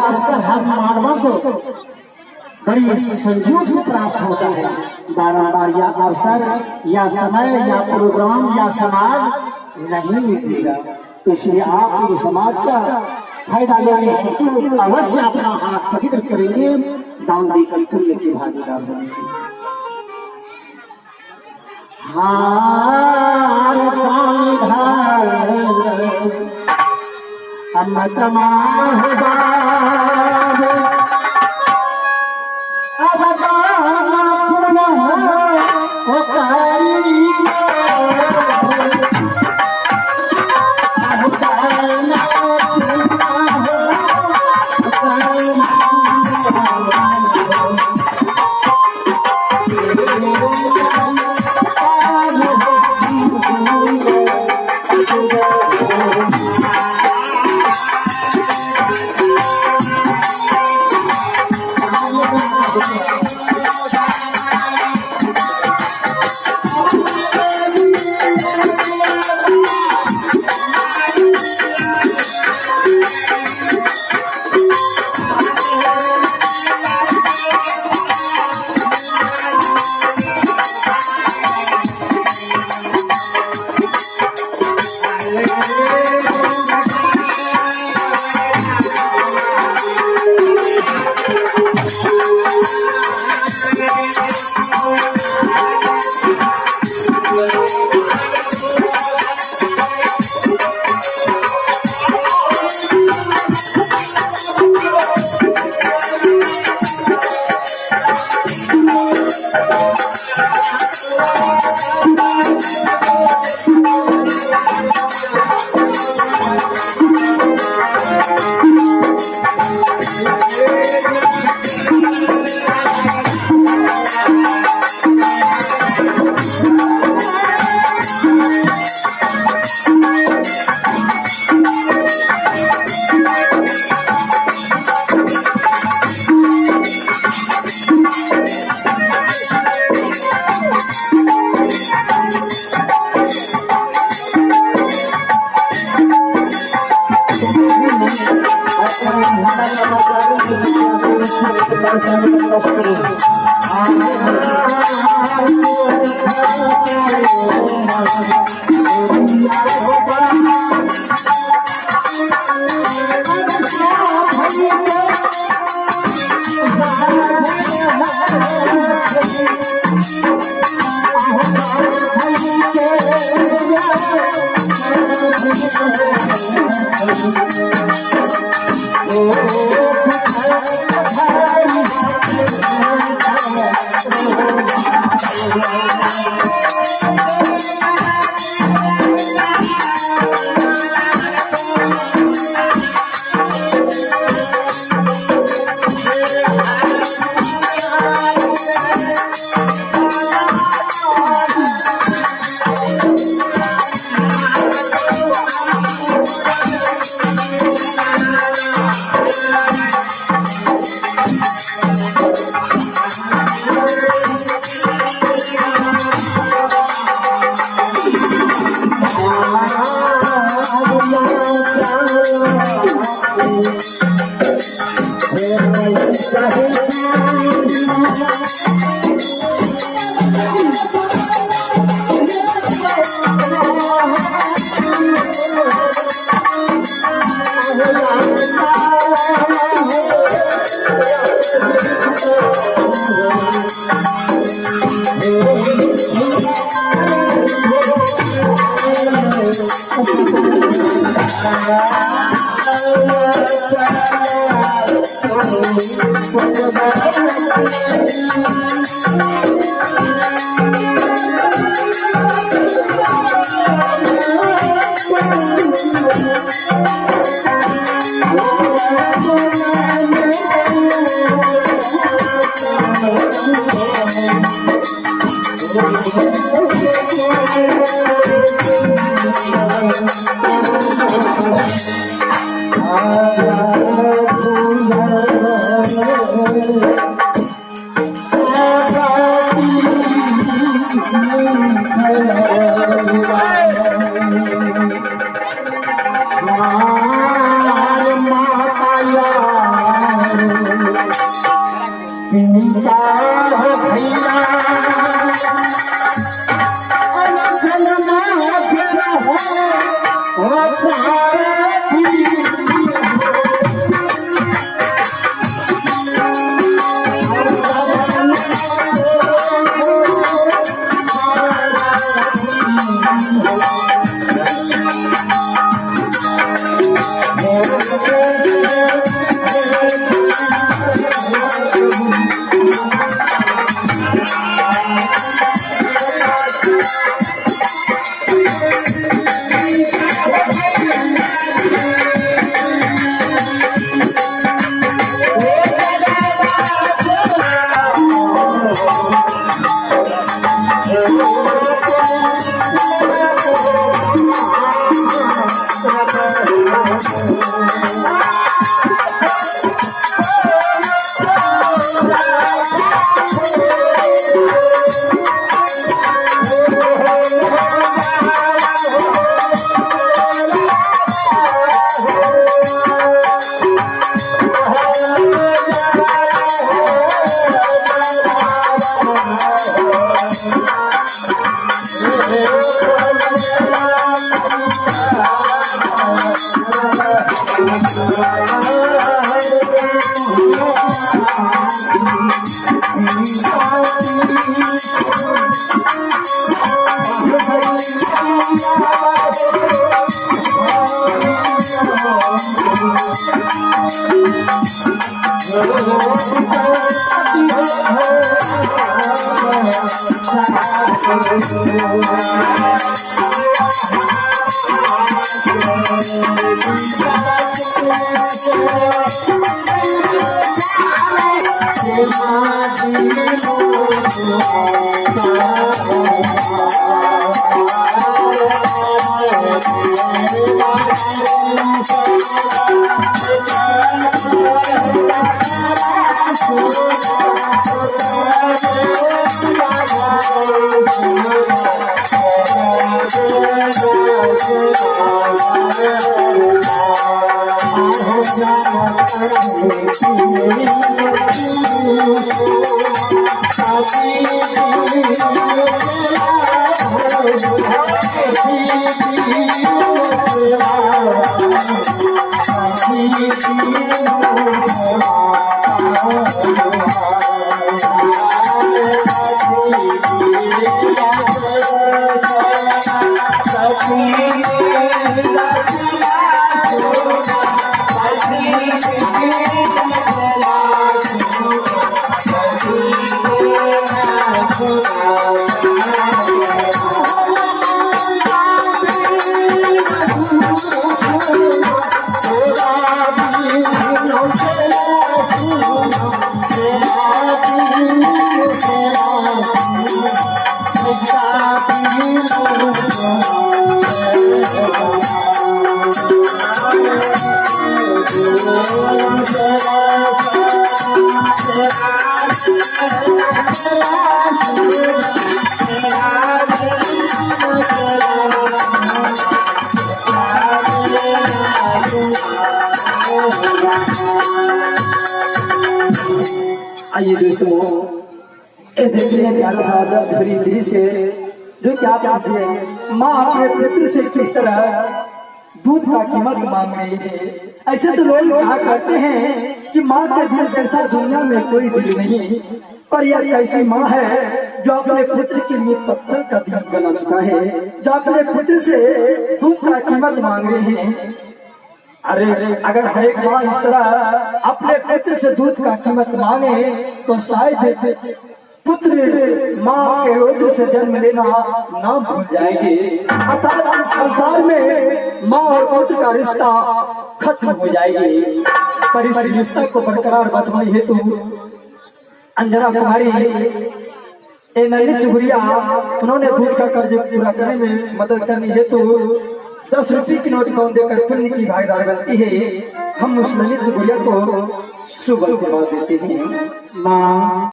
अवसर हर मानव को बड़ी संयोग से प्राप्त होता है। बारंबार यह अवसर या समय या प्रोग्राम या समाज नहीं मिलेगा। इसलिए आप इस समाज का फायदा लेने हेतु अवश्य अपना हाथ पवित्र करेंगे, दान देकर पुण्य के भागीदार बनेंगे। हार दान धार अमत माहुबा आइए दोस्तों, ये देखिए प्यारा सा फ्री दृश्य जो क्या कहती है, माँ अपने पुत्र से किस तरह दूध का कीमत मांग रही है। ऐसे तो लोग कहा करते हैं कि माँ के दिल जैसा दुनिया में कोई दिल नहीं, पर यह कैसी माँ है जो अपने पुत्र के लिए पत्थर का दिल बना चुका है, जो अपने पुत्र से दूध का कीमत मांग रहे हैं। अरे अगर हर एक माँ इस तरह अपने पुत्र से दूध का कीमत मांगे तो शायद पुत्र माँ के उदर से जन्म लेना ना भूल जाएंगे। अर्थात इस संसार में माँ और पुत्र का रिश्ता खत्म हो जाएगी। पर इस रिश्ता को बरकरार बचाने हेतु अंजना कुमारी नलिनी सुगुरिया उन्होंने दूध का कर्ज पूरा करने में मदद करने हेतु 10 रुपये की नोट कौन देकर पुण्य की भागीदार बनती है। हम उस नलिनी सुगुरिया को शुभ आशीर्वाद देते हैं। माँ